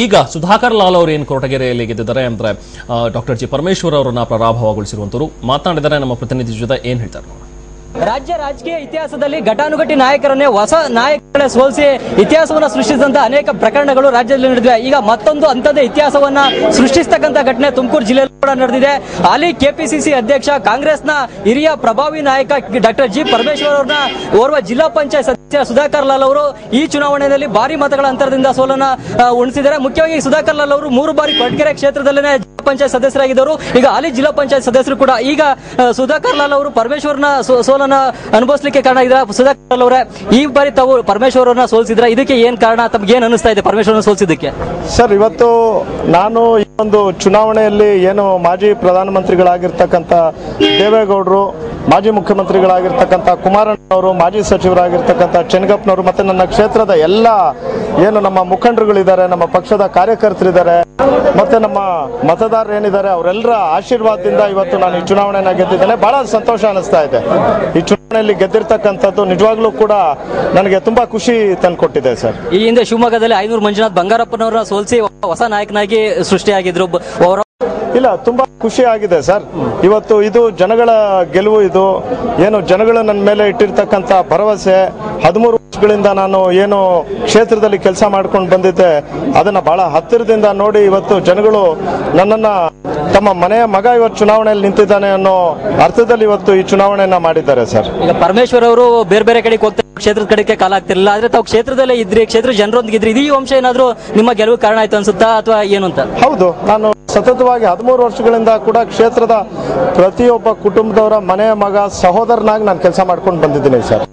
ಈಗ ಸುಧಾಕರ್ ಲಾಲ್ ಅವರು ಏನು ಕೊರಟಗೆರೆಯಲ್ಲಿ ಗೆದ್ದಿದ್ದಾರೆ ಅಂದ್ರೆ ಡಾಕ್ಟರ್ ಜಿ ಪರಮೇಶ್ವರ್ ಅವರನ್ನ ಪರಾಭವಗೊಳಿಸಿರುವಂತವರು ಮಾತನಾಡಿದರೆ ನಮ್ಮ ಪ್ರತಿನಿಧಿ ಜೊತೆ ಏನ್ ಹೇಳ್ತಾರೆ ನೋಡಿ. ರಾಜ್ಯ ರಾಜಕೀಯ ಇತಿಹಾಸದಲ್ಲಿ ಘಟಾನುಘಟಿ ನಾಯಕರನ್ನೇ ಹೊಸ ನಾಯಕರನ್ನೇ ಸೋಲಿಸಿ ಇತಿಹಾಸವನ್ನ ಸೃಷ್ಟಿಸಿದಂತ ಅನೇಕ ಪ್ರಕರಣಗಳು ರಾಜ್ಯದಲ್ಲಿ ನಡೆದಿವೆ. ಈಗ ಮತ್ತೊಂದು ಅಂತದೇ ಇತಿಹಾಸವನ್ನ ಸೃಷ್ಟಿಸತಕ್ಕಂತ ಘಟನೆ ತುಮಕೂರು ಜಿಲ್ಲೆಯಲ್ಲಿ ಕೂಡ ನಡೆದಿದೆ. ಹಾಲಿ ಕೆಪಿಸಿಸಿ ಅಧ್ಯಕ್ಷ ಕಾಂಗ್ರೆಸ್ನ ಹಿರಿಯ ಪ್ರಭಾವಿ ನಾಯಕ ಡಾಕ್ಟರ್ ಜಿ ಪರಮೇಶ್ವರ್ ಅವರನ್ನ ಓರ್ವ ಜಿಲ್ಲಾ ಪಂಚಾಯತ್ ಸದಸ್ಯ ಸುಧಾಕರ್ ಲಾಲ್ ಅವರು ಈ ಚುನಾವಣೆಯಲ್ಲಿ ಭಾರಿ ಮತಗಳ ಅಂತರದಿಂದ ಸೋಲನ್ನ ಉಣಿಸಿದ್ದಾರೆ. ಮುಖ್ಯವಾಗಿ ಸುಧಾಕರ್ ಲಾಲ್ ಅವರು 3 ಬಾರಿ ಕೊರಟಗೆರೆ ಕ್ಷೇತ್ರದಲ್ಲೇ ಜಿಲ್ಲಾ ಪಂಚಾಯತ್ ಸದಸ್ಯರಾಗಿದ್ದರು. ಈಗ ಹಾಲಿ ಜಿಲ್ಲಾ ಪಂಚಾಯತ್ ಸದಸ್ಯರು ಕೂಡ. ಈಗ ಸುಧಾಕರ್ ಲಾಲ್ ಅವರು ಪರಮೇಶ್ವರ್ನ ಸೋಲನ್ನ ಅನುಭವಿಸಲಿಕ್ಕೆ ಕಾರಣ ಇದೆ. ಸುಧಾಕರ್ ಲಾಲ್ ಅವರೇ, ಈ ಬಾರಿ ತಾವು ಪರಮೇಶ್ವರ್ ಅವರನ್ನ ಸೋಲಿಸಿದ್ರೆ ಇದಕ್ಕೆ ಏನ್ ಕಾರಣ, ತಮ್ಗೆ ಏನ್ ಅನಿಸ್ತಾ ಇದೆ ಪರಮೇಶ್ವರ್ನ ಸೋಲಿಸಿದ್ದಕ್ಕೆ? ಸರ್, ಇವತ್ತು ನಾನು ಈ ಒಂದು ಚುನಾವಣೆಯಲ್ಲಿ ಏನು ಮಾಜಿ ಪ್ರಧಾನಮಂತ್ರಿಗಳಾಗಿರ್ತಕ್ಕಂಥ ದೇವೇಗೌಡರು, ಮಾಜಿ ಮುಖ್ಯಮಂತ್ರಿಗಳಾಗಿರ್ತಕ್ಕಂಥ ಕುಮಾರಣ್ಣವರು, ಮಾಜಿ ಸಚಿವರಾಗಿರ್ತಕ್ಕಂಥ ಚೆನ್ನಗಪ್ಪನವರು ಮತ್ತೆ ನನ್ನ ಕ್ಷೇತ್ರದ ಎಲ್ಲ ಏನು ನಮ್ಮ ಮುಖಂಡರುಗಳಿದ್ದಾರೆ, ನಮ್ಮ ಪಕ್ಷದ ಕಾರ್ಯಕರ್ತರಿದ್ದಾರೆ, ಮತ್ತೆ ನಮ್ಮ ಮತದಾರರು ಏನಿದ್ದಾರೆ ಅವರೆಲ್ಲರ ಆಶೀರ್ವಾದದಿಂದ ಇವತ್ತು ನಾನು ಈ ಚುನಾವಣೆನ ಗೆದ್ದಿದ್ದೇನೆ. ಬಹಳ ಸಂತೋಷ ಅನಿಸ್ತಾ ಇದೆ. ಈ ಚುನಾವಣೆಯಲ್ಲಿ ಗೆದ್ದಿರ್ತಕ್ಕಂಥದ್ದು ನಿಜವಾಗ್ಲೂ ಕೂಡ ನನಗೆ ತುಂಬಾ ಖುಷಿ ತಂದುಕೊಟ್ಟಿದೆ ಸರ್. ಈ ಹಿಂದೆ ಶಿವಮೊಗ್ಗದಲ್ಲಿ 500 ಮಂಜುನಾಥ್ ಬಂಗಾರಪ್ಪನವರನ್ನ ಸೋಲಿಸಿ ಹೊಸ ನಾಯಕನಾಗಿ ಸೃಷ್ಟಿಯಾಗಿದ್ರು. ಇಲ್ಲ, ತುಂಬಾ ಖುಷಿ ಆಗಿದೆ ಸರ್. ಇವತ್ತು ಇದು ಜನಗಳ ಗೆಲುವು. ಇದು ಏನು ಜನಗಳು ನನ್ನ ಮೇಲೆ ಇಟ್ಟಿರ್ತಕ್ಕಂಥ ಭರವಸೆ, 13 ವರ್ಷಗಳಿಂದ ನಾನು ಏನು ಕ್ಷೇತ್ರದಲ್ಲಿ ಕೆಲಸ ಮಾಡ್ಕೊಂಡು ಬಂದಿದ್ದೆ ಅದನ್ನ ಬಹಳ ಹತ್ತಿರದಿಂದ ನೋಡಿ ಇವತ್ತು ಜನಗಳು ನನ್ನನ್ನ ತಮ್ಮ ಮನೆಯ ಮಗ ಇವತ್ತು ಚುನಾವಣೆಯಲ್ಲಿ ನಿಂತಿದ್ದಾನೆ ಅನ್ನೋ ಅರ್ಥದಲ್ಲಿ ಇವತ್ತು ಈ ಚುನಾವಣೆಯನ್ನ ಮಾಡಿದ್ದಾರೆ ಸರ್. ಈಗ ಪರಮೇಶ್ವರ್ ಅವರು ಬೇರೆ ಬೇರೆ ಕಡೆಗೆ ಹೋಗ್ತಾರೆ, ಕ್ಷೇತ್ರದ ಕಡೆಗೆ ಕಾಲ ಆಗ್ತಿರಲಿಲ್ಲ. ಆದ್ರೆ ತಾವು ಕ್ಷೇತ್ರದಲ್ಲೇ ಇದ್ರಿ, ಕ್ಷೇತ್ರ ಜನರೊಂದಿಗಿದ್ರಿ. ಈ ವಂಶ ಏನಾದ್ರು ನಿಮ್ಮ ಗೆಲುವು ಕಾರಣ ಆಯ್ತು ಅನ್ಸುತ್ತಾ ಅಥವಾ ಏನು ಅಂತ? ಹೌದು, ನಾನು ಸತತವಾಗಿ 13 ವರ್ಷಗಳಿಂದ ಕೂಡ ಕ್ಷೇತ್ರದ ಪ್ರತಿಯೊಬ್ಬ ಕುಟುಂಬದವರ ಮನೆಯ ಮಗ, ಸಹೋದರನಾಗಿ ನಾನು ಕೆಲಸ ಮಾಡ್ಕೊಂಡು ಬಂದಿದ್ದೀನಿ ಸರ್.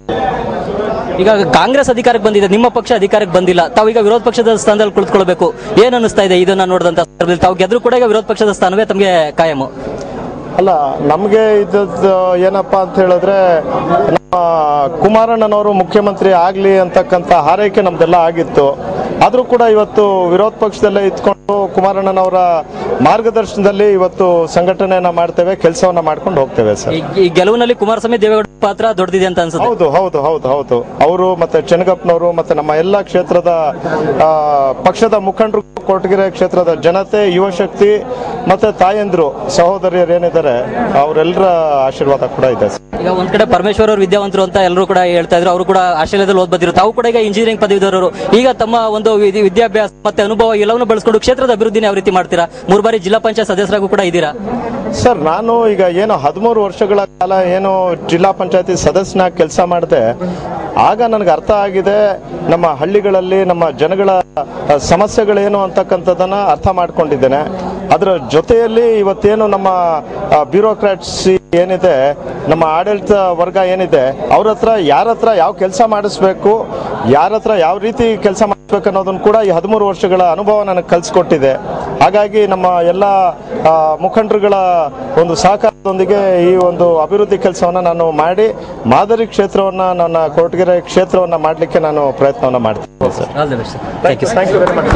ಈಗ ಕಾಂಗ್ರೆಸ್ ಅಧಿಕಾರಕ್ಕೆ ಬಂದಿದೆ, ನಿಮ್ಮ ಪಕ್ಷ ಅಧಿಕಾರಕ್ಕೆ ಬಂದಿಲ್ಲ. ತಾವು ಈಗ ವಿರೋಧ ಪಕ್ಷದ ಸ್ಥಾನದಲ್ಲಿ ಕುಳಿತುಕೊಳ್ಬೇಕು. ಏನ್ ಅನಿಸ್ತಾ ಇದೆ ಇದನ್ನ ನೋಡಿದಂತ ಸಂದರ್ಭದಲ್ಲಿ? ತಾವು ಗೆದ್ರು ಕೂಡ ಈಗ ವಿರೋಧ ಪಕ್ಷದ ಸ್ಥಾನವೇ ತಮಗೆ ಕಾಯಂ ಅಲ್ಲ? ನಮಗೆ ಇದ್ದದ್ದು ಏನಪ್ಪಾ ಅಂತ ಹೇಳಿದ್ರೆ, ನಮ್ಮ ಕುಮಾರಣ್ಣನವರು ಮುಖ್ಯಮಂತ್ರಿ ಆಗ್ಲಿ ಅಂತಕ್ಕಂಥ ಹಾರೈಕೆ ನಮ್ದೆಲ್ಲ ಆಗಿತ್ತು. ಆದ್ರೂ ಕೂಡ ಇವತ್ತು ವಿರೋಧ ಪಕ್ಷದಲ್ಲೇ ಇದ್ಕೊಂಡು ಕುಮಾರಣ್ಣನವರ ಮಾರ್ಗದರ್ಶನದಲ್ಲಿ ಇವತ್ತು ಸಂಘಟನೆಯನ್ನ ಮಾಡ್ತೇವೆ, ಕೆಲಸವನ್ನ ಮಾಡ್ಕೊಂಡು ಹೋಗ್ತೇವೆ ಸರ್. ಈ ಗೆಲುವಿನಲ್ಲಿ ಕುಮಾರಸ್ವಾಮಿ ದೇವೇಗೌಡ ಪಾತ್ರ ದೊಡ್ಡದಿದೆ ಅಂತ ಅನ್ಸುತ್ತೆ. ಹೌದು ಹೌದು ಹೌದು ಹೌದು ಅವರು ಮತ್ತೆ ಚೆನ್ನಗಪ್ಪನವರು ಮತ್ತೆ ನಮ್ಮ ಎಲ್ಲ ಕ್ಷೇತ್ರದ ಪಕ್ಷದ ಮುಖಂಡರು, ಕೊರಟಗೆರೆ ಕ್ಷೇತ್ರದ ಜನತೆ, ಯುವಶಕ್ತಿ ಮತ್ತೆ ತಾಯಂದ್ರು, ಸಹೋದರಿಯರು ಏನಿದ್ದಾರೆ ಅವರೆಲ್ಲರ ಆಶೀರ್ವಾದ ಕೂಡ ಇದೆ. ಈಗ ಒಂದ್ ಕಡೆ ಪರಮೇಶ್ವರ್ ಅವರು ವಿದ್ಯಾವಂತರು ಅಂತ ಎಲ್ಲರೂ ಕೂಡ ಹೇಳ್ತಾ ಇದ್ರು. ಅವರು ಕೂಡ ಆಸ್ಟ್ರೇಲಿಯಾದಲ್ಲಿ ಓದ್ ಬಂದಿರು. ತಾವು ಕೂಡ ಈಗ ಇಂಜಿನಿಯರಿಂಗ್ ಪದವೀಧರರು. ಈಗ ತಮ್ಮ ಒಂದು ವಿದ್ಯಾಭ್ಯಾಸ ಮತ್ತೆ ಅನುಭವ ಎಲ್ಲವನ್ನೂ ಬಳಸ್ಕೊಂಡು ಕ್ಷೇತ್ರದ ಅಭಿವೃದ್ಧಿನ ಯಾವ ರೀತಿ ಮಾಡ್ತೀರಾ? 3 ಬಾರಿ ಜಿಲ್ಲಾ ಪಂಚಾಯತ್ ಸದಸ್ಯರಾಗೂ ಕೂಡ ಇದ್ದೀರಾ ಸರ್. ನಾನು ಈಗ ಏನು 13 ವರ್ಷಗಳ ಕಾಲ ಏನು ಜಿಲ್ಲಾ ಪಂಚಾಯತಿ ಸದಸ್ಯನಾಗಿ ಕೆಲಸ ಮಾಡಿದೆ, ಆಗ ನನಗೆ ಅರ್ಥ ಆಗಿದೆ ನಮ್ಮ ಹಳ್ಳಿಗಳಲ್ಲಿ ನಮ್ಮ ಜನಗಳ ಸಮಸ್ಯೆಗಳೇನು ಅಂತಕ್ಕಂಥದ್ದನ್ನ ಅರ್ಥ ಮಾಡ್ಕೊಂಡಿದ್ದೇನೆ. ಅದರ ಜೊತೆಯಲ್ಲಿ ಇವತ್ತೇನು ನಮ್ಮ ಬ್ಯೂರೋಕ್ರಾಟ್ಸ್ ಏನಿದೆ, ನಮ್ಮ ಆಡಳಿತ ವರ್ಗ ಏನಿದೆ, ಅವ್ರ ಹತ್ರ ಯಾರ ಹತ್ರ ಯಾವ ಕೆಲಸ ಮಾಡಿಸ್ಬೇಕು, ಯಾರ ಹತ್ರ ಯಾವ ರೀತಿ ಕೆಲಸ ಮಾಡಿಸ್ಬೇಕು ಅನ್ನೋದನ್ನು ಕೂಡ ಈ 13 ವರ್ಷಗಳ ಅನುಭವ ನನಗೆ ಕಲಿಸ್ಕೊಟ್ಟಿದೆ. ಹಾಗಾಗಿ ನಮ್ಮ ಎಲ್ಲ ಮುಖಂಡರುಗಳ ಒಂದು ಸಹಕಾರದೊಂದಿಗೆ ಈ ಒಂದು ಅಭಿವೃದ್ಧಿ ಕೆಲಸವನ್ನ ನಾನು ಮಾಡಿ ಮಾದರಿ ಕ್ಷೇತ್ರವನ್ನ, ನನ್ನ ಕೊರಟಗೆರೆ ಕ್ಷೇತ್ರವನ್ನ ಮಾಡಲಿಕ್ಕೆ ನಾನು ಪ್ರಯತ್ನವನ್ನ ಮಾಡ್ತೀನಿ ಸರ್.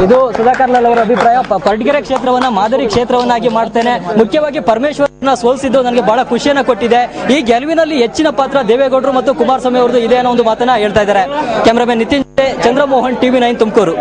ಇದು ಸುಧಾಕರ್ ಲಾಲ್ ಅವರ ಅಭಿಪ್ರಾಯ. ಕೊರಟಗೆರೆ ಕ್ಷೇತ್ರವನ್ನ ಮಾದರಿ ಕ್ಷೇತ್ರವನ್ನಾಗಿ ಮಾಡ್ತೇನೆ. ಮುಖ್ಯವಾಗಿ ಪರಮೇಶ್ವರ್ನ ಸೋಲಿಸಿದ್ದು ನನಗೆ ಬಹಳ ಖುಷಿಯನ್ನ ಕೊಟ್ಟಿದೆ. ಈ ಗೆಲುವಿನಲ್ಲಿ ಹೆಚ್ಚಿನ ಪಾತ್ರ ದೇವೇಗೌಡರು ಮತ್ತು ಕುಮಾರಸ್ವಾಮಿ ಅವರದು ಇದೆ ಅನ್ನೋ ಒಂದು ಮಾತನ್ನ ಹೇಳ್ತಾ ಇದ್ದಾರೆ. Cameraman Nitin, Chandramohan, TV9 Tumakuru.